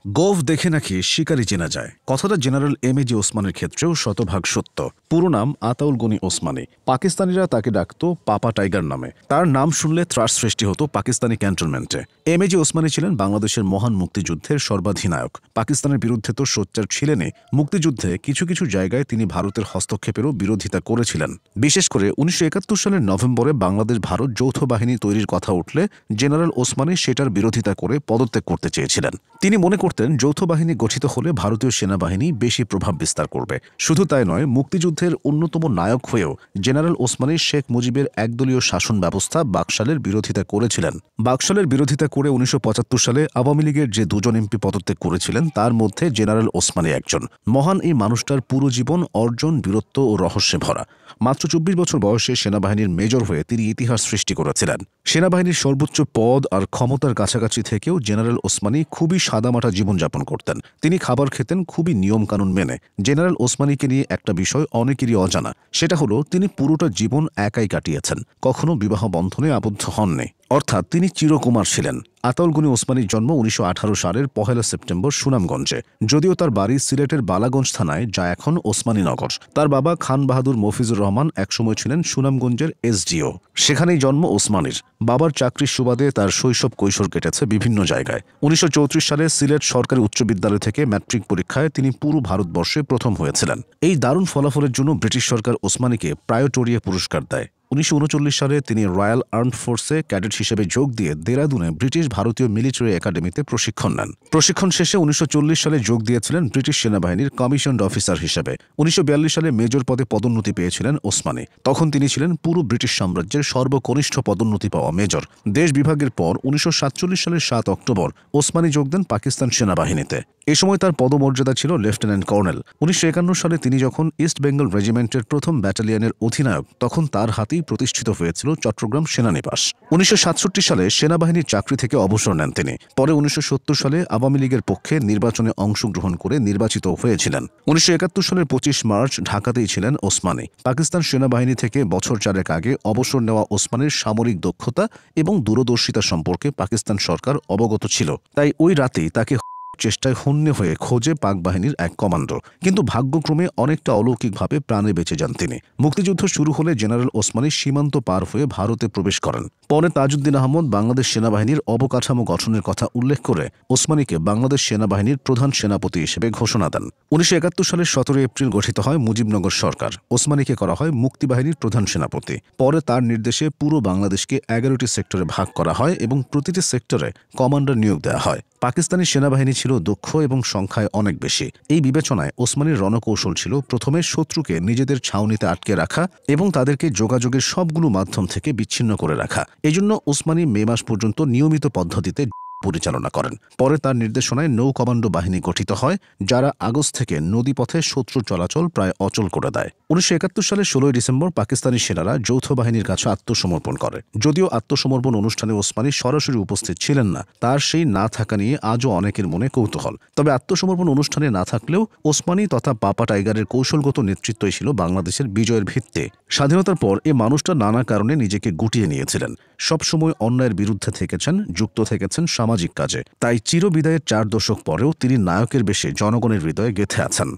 গোঁফ দেখে নাকি শিকারী চেনা যায়, কথাটা জেনারেল এমএজি ওসমানের ক্ষেত্রেও শতভাগ সত্য। পুরো নাম আতাউল গনি ওসমানী। পাকিস্তানিরা তাকে ডাকত পাপা টাইগার নামে। তার নাম শুনলে ত্রাস সৃষ্টি হতো পাকিস্তানি ক্যান্টনমেন্টে। এমএজি ওসমানী ছিলেন বাংলাদেশের মহান মুক্তিযুদ্ধের সর্বাধিনায়ক। পাকিস্তানের বিরুদ্ধে তো সোচ্চার ছিলেনই, মুক্তিযুদ্ধে কিছু কিছু জায়গায় তিনি ভারতের হস্তক্ষেপেরও বিরোধিতা করেছিলেন। বিশেষ করে 1971 সালের নভেম্বরে বাংলাদেশ ভারত যৌথ বাহিনী তৈরির কথা উঠলে জেনারেল ওসমানী সেটার বিরোধিতা করে পদত্যাগ করতে চেয়েছিলেন। তিনি মনে করতেন যৌথ বাহিনী গঠিত হলে ভারতীয় সেনাবাহিনী বেশি প্রভাব বিস্তার করবে। শুধু তাই নয়, মুক্তিযুদ্ধের অন্যতম নায়ক হয়েও জেনারেল ওসমানী শেখ মুজিবের একদলীয় শাসন ব্যবস্থা বাকশালের বিরোধিতা করেছিলেন। বাকশালের বিরোধিতা করে 1975 সালে আওয়ামী লীগের যে দুজন এমপি পদত্যাগ করেছিলেন তার মধ্যে জেনারেল ওসমানী একজন। মহান এই মানুষটার পুরো জীবন অর্জন, বীরত্ব ও রহস্যে ভরা। মাত্র 24 বছর বয়সে সেনাবাহিনীর মেজর হয়ে তিনি ইতিহাস সৃষ্টি করেছিলেন। সেনাবাহিনীর সর্বোচ্চ পদ আর ক্ষমতার কাছাকাছি থেকেও জেনারেল ওসমানী খুবই সাদামাটা জীবনযাপন করতেন। তিনি খাবার খেতেন খুবই নিয়মকানুন মেনে। জেনারেল ওসমানীকে নিয়ে একটা বিষয় অনেকেরই অজানা, সেটা হলো তিনি পুরোটা জীবন একাই কাটিয়েছেন, কখনো বিবাহ বন্ধনে আবদ্ধ হননি। অর্থাৎ তিনি চিরকুমার ছিলেন। আতাউল গনি ওসমানীর জন্ম 1918 সালের 1 সেপ্টেম্বর সুনামগঞ্জে। যদিও তার বাড়ি সিলেটের বালাগঞ্জ থানায়, যা এখন ওসমানীনগর। তার বাবা খান বাহাদুর মফিজুর রহমান একসময় ছিলেন সুনামগঞ্জের এসডিও। সেখানেই জন্ম ওসমানীর। বাবার চাকরির সুবাদে তার শৈশব কৈশোর কেটেছে বিভিন্ন জায়গায়। 1934 সালে সিলেট সরকারি উচ্চ বিদ্যালয় থেকে ম্যাট্রিক পরীক্ষায় তিনি পুরো ভারতবর্ষে প্রথম হয়েছিলেন। এই দারুণ ফলাফলের জন্য ব্রিটিশ সরকার ওসমানীকে প্রায়োটোরিয়া পুরস্কার দেয়। 1939 সালে তিনি রয়্যাল আর্মড ফোর্সে ক্যাডেট হিসেবে যোগ দিয়ে দেরাদুনে ব্রিটিশ ভারতীয় মিলিটারি একাডেমিতে প্রশিক্ষণ নেন। প্রশিক্ষণ শেষে 1940 সালে যোগ দিয়েছিলেন ব্রিটিশ সেনাবাহিনীর কমিশনড অফিসার হিসেবে। 1942 সালে মেজর পদে পদোন্নতি পেয়েছিলেন ওসমানী। তখন তিনি ছিলেন পুরো ব্রিটিশ সাম্রাজ্যের সর্বকনিষ্ঠ পদোন্নতি পাওয়া মেজর। দেশ বিভাগের পর 1947 সালের 7 অক্টোবর ওসমানী যোগ দেন পাকিস্তান সেনাবাহিনীতে। এ সময় তার পদমর্যাদা ছিল লেফটেন্যান্ট কর্নেল। 1951 সালে তিনি যখন ইস্ট বেঙ্গল রেজিমেন্টের প্রথম ব্যাটালিয়নের অধিনায়ক, তখন তার হাতেই প্রতিষ্ঠিত হয়েছিল চট্টগ্রাম সেনানিবাস। 1967 সালে সেনাবাহিনীর চাকরি থেকে অবসর নেন তিনি। পরে 1970 সালে আওয়ামী লীগের পক্ষে নির্বাচনে অংশগ্রহণ করে নির্বাচিত হয়েছিলেন। 1971 সালের 25 মার্চ ঢাকাতেই ছিলেন ওসমানী। পাকিস্তান সেনাবাহিনী থেকে বছর 4 আগে অবসর নেওয়া ওসমানীর সামরিক দক্ষতা এবং দূরদর্শিতা সম্পর্কে পাকিস্তান সরকার অবগত ছিল। তাই ওই রাতেই তাকে চেষ্টায় হন্যে হয়ে খোঁজে পাক বাহিনীর এক কমান্ডো। কিন্তু ভাগ্যক্রমে অনেকটা অলৌকিকভাবে প্রাণে বেঁচে যান তিনি। মুক্তিযুদ্ধ শুরু হলে জেনারেল ওসমানী সীমান্ত পার হয়ে ভারতে প্রবেশ করেন। পরে তাজউদ্দিন আহমদ বাংলাদেশ সেনাবাহিনীর অবকাঠামো গঠনের কথা উল্লেখ করে ওসমানীকে বাংলাদেশ সেনাবাহিনীর প্রধান সেনাপতি হিসেবে ঘোষণা দেন। 1971 সালের 17 এপ্রিল গঠিত হয় মুজিবনগর সরকার। ওসমানীকে করা হয় মুক্তিবাহিনীর প্রধান সেনাপতি। পরে তার নির্দেশে পুরো বাংলাদেশকে 11টি সেক্টরে ভাগ করা হয় এবং প্রতিটি সেক্টরে কমান্ডার নিয়োগ দেওয়া হয়। পাকিস্তানি সেনাবাহিনী ছিল দক্ষ এবং সংখ্যায় অনেক বেশি। এই বিবেচনায় ওসমানীর রণকৌশল ছিল প্রথমে শত্রুকে নিজেদের ছাউনিতে আটকে রাখা এবং তাদেরকে যোগাযোগের সবগুলো মাধ্যম থেকে বিচ্ছিন্ন করে রাখা। এজন্য ওসমানী মে মাস পর্যন্ত নিয়মিত পদ্ধতিতে পরিচালনা করেন। পরে তার নির্দেশনায় নৌ কমান্ডো বাহিনী গঠিত হয়, যারা আগস্ট থেকে নদীপথে শত্রু চলাচল প্রায় অচল করে দেয়। 1971 সালের 16 ডিসেম্বর পাকিস্তানি সেনারা যৌথ বাহিনীর কাছে আত্মসমর্পণ করে। যদিও আত্মসমর্পণ অনুষ্ঠানে ওসমানী সরাসরি উপস্থিত ছিলেন না, তার সেই না থাকা নিয়ে আজও অনেকের মনে কৌতূহল। তবে আত্মসমর্পণ অনুষ্ঠানে না থাকলেও ওসমানী তথা পাপা টাইগারের কৌশলগত নেতৃত্বই ছিল বাংলাদেশের বিজয়ের ভিত্তি। স্বাধীনতার পর এ মানুষটা নানা কারণে নিজেকে গুটিয়ে নিয়েছিলেন। সবসময় অন্যায়ের বিরুদ্ধে থেকেছেন, যুক্ত থেকেছেন সামাজিক কাজে। তাই চিরবিদায়ের 4 দশক পরেও তিনি নায়কের বেশে জনগণের হৃদয়ে গেঁথে আছেন।